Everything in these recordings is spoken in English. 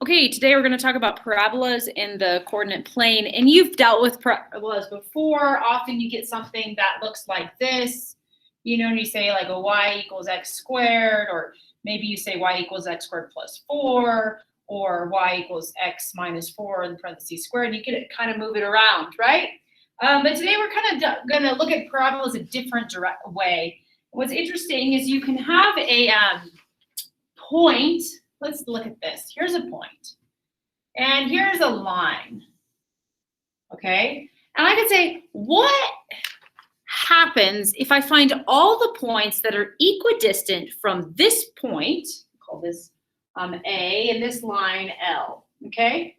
Okay, today we're going to talk about parabolas in the coordinate plane, and you've dealt with parabolas before. Often you get something that looks like this, and you say like a y equals x squared, or maybe you say y equals x squared plus 4, or y equals x minus 4 in parentheses squared. You can kind of move it around, right? But today we're kind of going to look at parabolas a different way. What's interesting is you can have a point. Let's look at this. Here's a point, and here's a line, okay? And I could say, what happens if I find all the points that are equidistant from this point, call this A, and this line L, okay?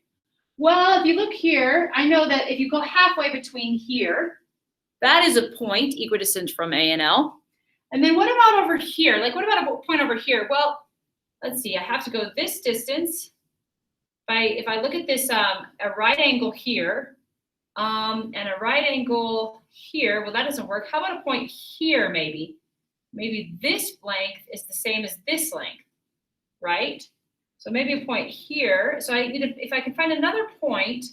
Well, if you look here, I know that if you go halfway between here, that is a point equidistant from A and L. And then what about over here? Like, what about a point over here? Well, let's see, I have to go this distance. If I look at this, a right angle here, and a right angle here, well, that doesn't work. How about a point here, maybe? Maybe this length is the same as this length, right? So maybe a point here. So if I can find another point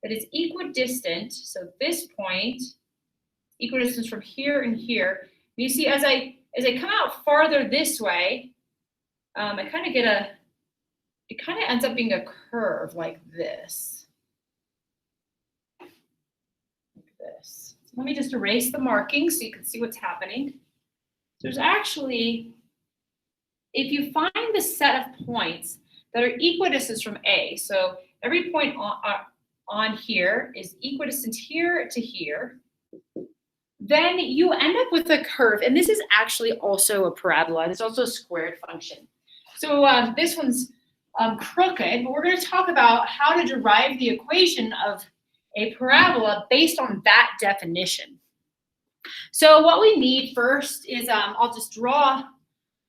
that is equidistant, so this point, equidistant from here and here, you see as I come out farther this way, I kind of get it kind of ends up being a curve like this. Like this. So let me just erase the markings so you can see what's happening. There's actually, if you find the set of points that are equidistant from A, so every point on here is equidistant here to here, then you end up with a curve. And this is actually also a parabola. It's also a squared function. So this one's crooked, but we're going to talk about how to derive the equation of a parabola based on that definition. So what we need first is, I'll just draw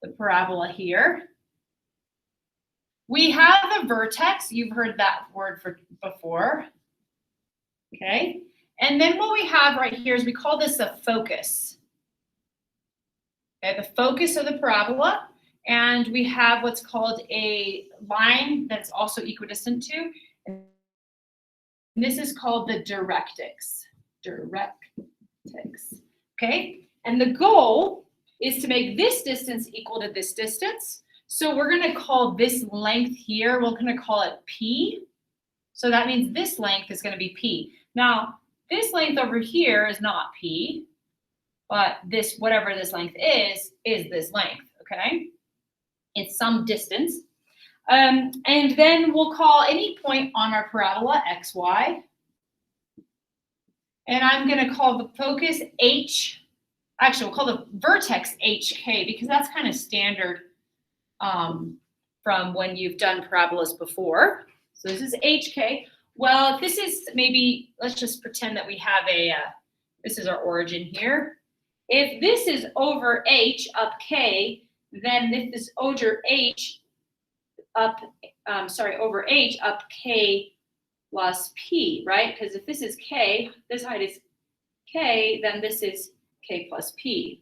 the parabola here. We have the vertex. You've heard that word before. Okay. And then what we have right here is we call this the focus. Okay, the focus of the parabola. And we have what's called a line that's also equidistant to. And this is called the directrix. Directrix. Okay? And the goal is to make this distance equal to this distance. So we're going to call this length here, we're going to call it P. So that means this length is going to be P. Now, this length over here is not P, but this, whatever this length is this length, okay? It's some distance. And then we'll call any point on our parabola xy. And I'm going to call the focus H. Actually, we'll call the vertex HK because that's kind of standard from when you've done parabolas before. So this is HK. Well, if this is maybe, let's just pretend that we have this is our origin here. If this is over H up K, then if this over H up, over H up K plus P, right? Because if this is K, this height is K, then this is K plus P.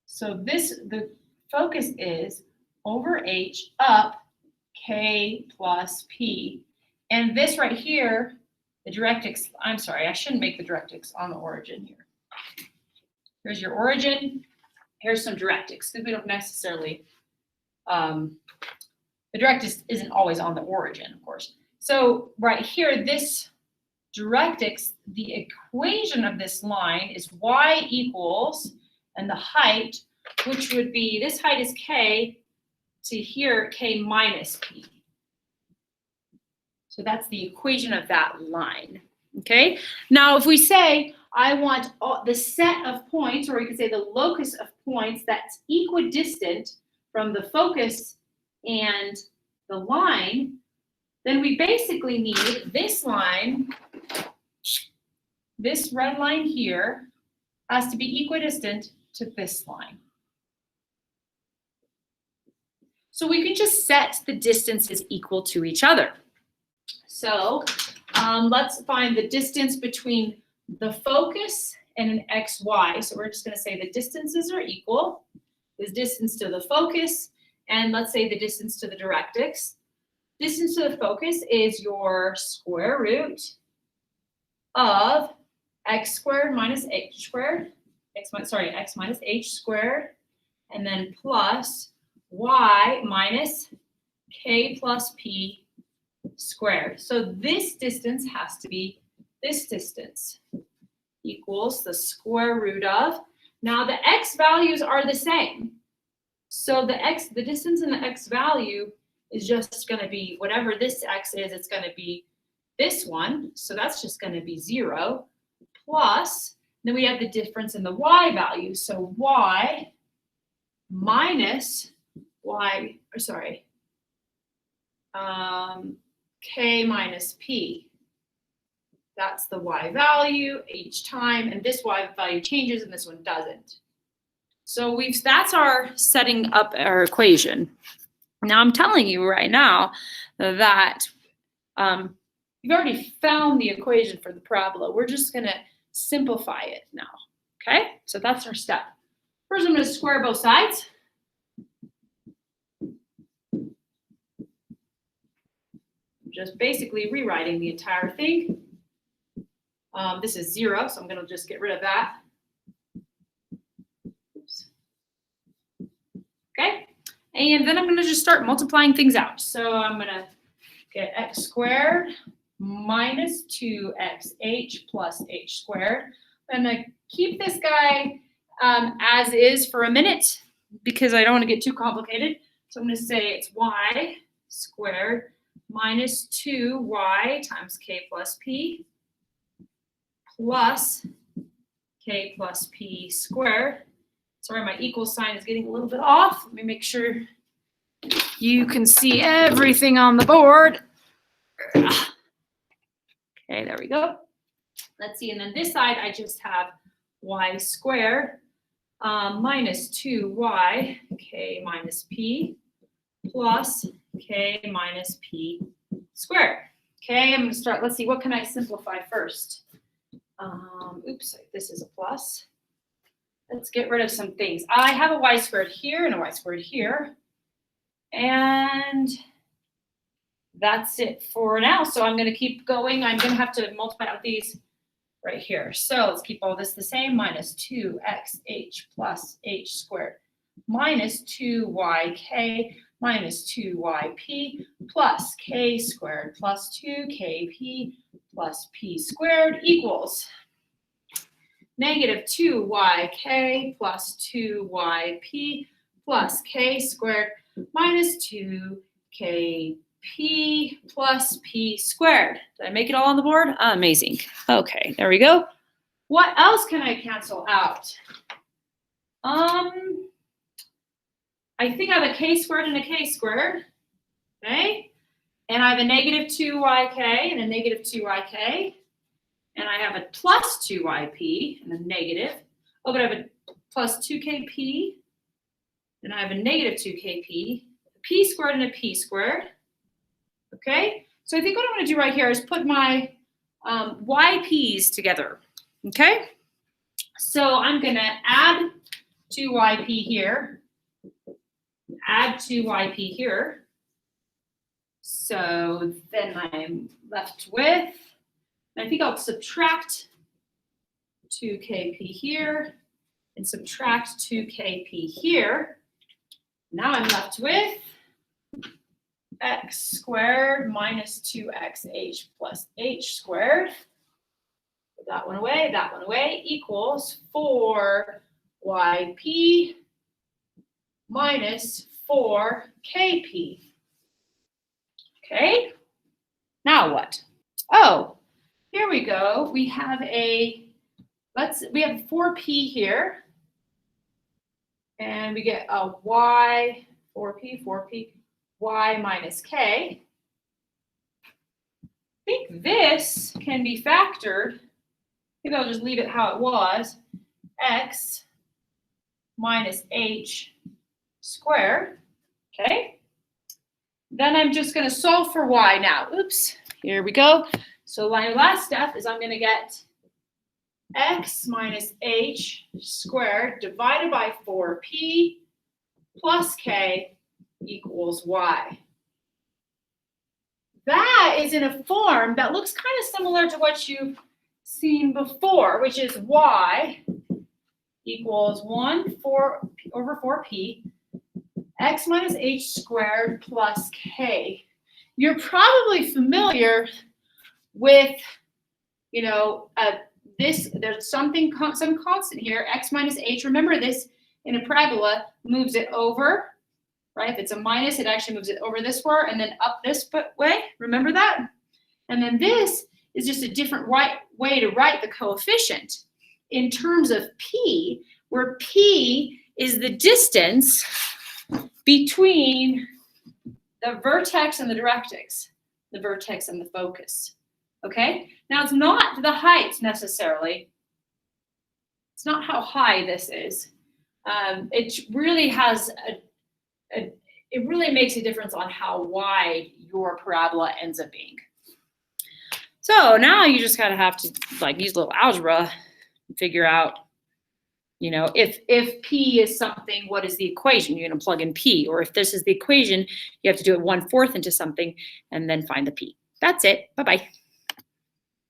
So the focus is over H up K plus P. And this right here, the directrix, I'm sorry, I shouldn't make the directrix on the origin here. Here's your origin. Here's some directrix, because we don't necessarily, the directrix isn't always on the origin, of course. So right here, this directrix, the equation of this line is y equals, and the height, which would be, this height is K, to here, K minus P. So that's the equation of that line, okay? Now, if we say, I want the set of points, or we could say the locus of points that's equidistant from the focus and the line, then we basically need this line, this red line here, has to be equidistant to this line. So we can just set the distances equal to each other. So let's find the distance between the focus and an xy. So we're just going to say the distances are equal. This distance to the focus, and let's say the distance to the directrix. distance to the focus is your square root of x squared minus h squared, x minus h squared, and then plus y minus k plus p squared. So this distance has to be this distance equals the square root of. Now the x values are the same. So the distance in the x value is just going to be whatever this x is, it's going to be this one. So that's just going to be 0 plus, then we have the difference in the y value. So y minus y, or sorry, k minus p. That's the y value each time, and this y value changes and this one doesn't. So that's our setting up our equation. Now I'm telling you right now that you've already found the equation for the parabola. We're just gonna simplify it now, okay? So that's our step. First, I'm gonna square both sides. Just basically rewriting the entire thing. This is 0, so I'm gonna just get rid of that. Oops. Okay, and then I'm gonna just start multiplying things out. So I'm gonna get x squared minus 2xh plus h squared. I'm gonna keep this guy as is for a minute because I don't want to get too complicated. So I'm gonna say it's y squared minus 2y times k plus p plus k plus p squared. Sorry, my equal sign is getting a little bit off. Let me make sure you can see everything on the board. Okay, there we go. Let's see, and then this side I just have y squared minus 2y k minus p plus k minus p squared. Okay, I'm going to start. Let's see, what can I simplify first? Oops, this is a plus. Let's get rid of some things. I have a y squared here and a y squared here. And that's it for now. So I'm going to keep going. I'm going to have to multiply out these right here. So let's keep all this the same. Minus 2xh plus h squared minus 2yk minus 2yp plus k squared plus 2kp plus p squared equals negative 2yk plus 2yp plus k squared minus 2kp plus p squared. Did I make it all on the board? Amazing. Okay, there we go. What else can I cancel out? I think I have a k squared and a k squared, okay? And I have a negative 2yk and a negative 2yk. And I have a plus 2yp and a negative. Oh, but I have a plus 2kp. And I have a negative 2kp, a p squared and a p squared. Okay? So I think what I'm going to do right here is put my yp's together. Okay? So I'm going to add 2yp here. Add 2yp here. So then I'm left with, I think I'll subtract 2kp here and subtract 2kp here. Now I'm left with x squared minus 2xh plus h squared. Put that one away, equals 4yp minus 4kp. Okay, now what? Oh, here we go. We have we have 4p here. And we get a y, 4p, y minus k. I think this can be factored. Maybe I'll just leave it how it was. X minus h squared. Okay. Then I'm just going to solve for y now. Oops. Here we go. So my last step is I'm going to get x minus h squared divided by 4p plus k equals y. that is in a form that looks kind of similar to what you've seen before, which is y equals 1/4 x minus h squared plus k. You're probably familiar with, you know, there's some constant here, x minus h. Remember this, in a parabola, moves it over, right? If it's a minus, it actually moves it over this way and then up this way. Remember that? And then this is just a different way to write the coefficient in terms of p, where p is the distance between the vertex and the directrix, the vertex and the focus. Okay? Now, it's not the height necessarily. It's not how high this is. It really has it really makes a difference on how wide your parabola ends up being. So now you just kind of have to like use a little algebra and figure out, you know, if P is something, what is the equation? You're going to plug in P. Or if this is the equation, you have to do it 1/4 into something and then find the P. That's it. Bye-bye.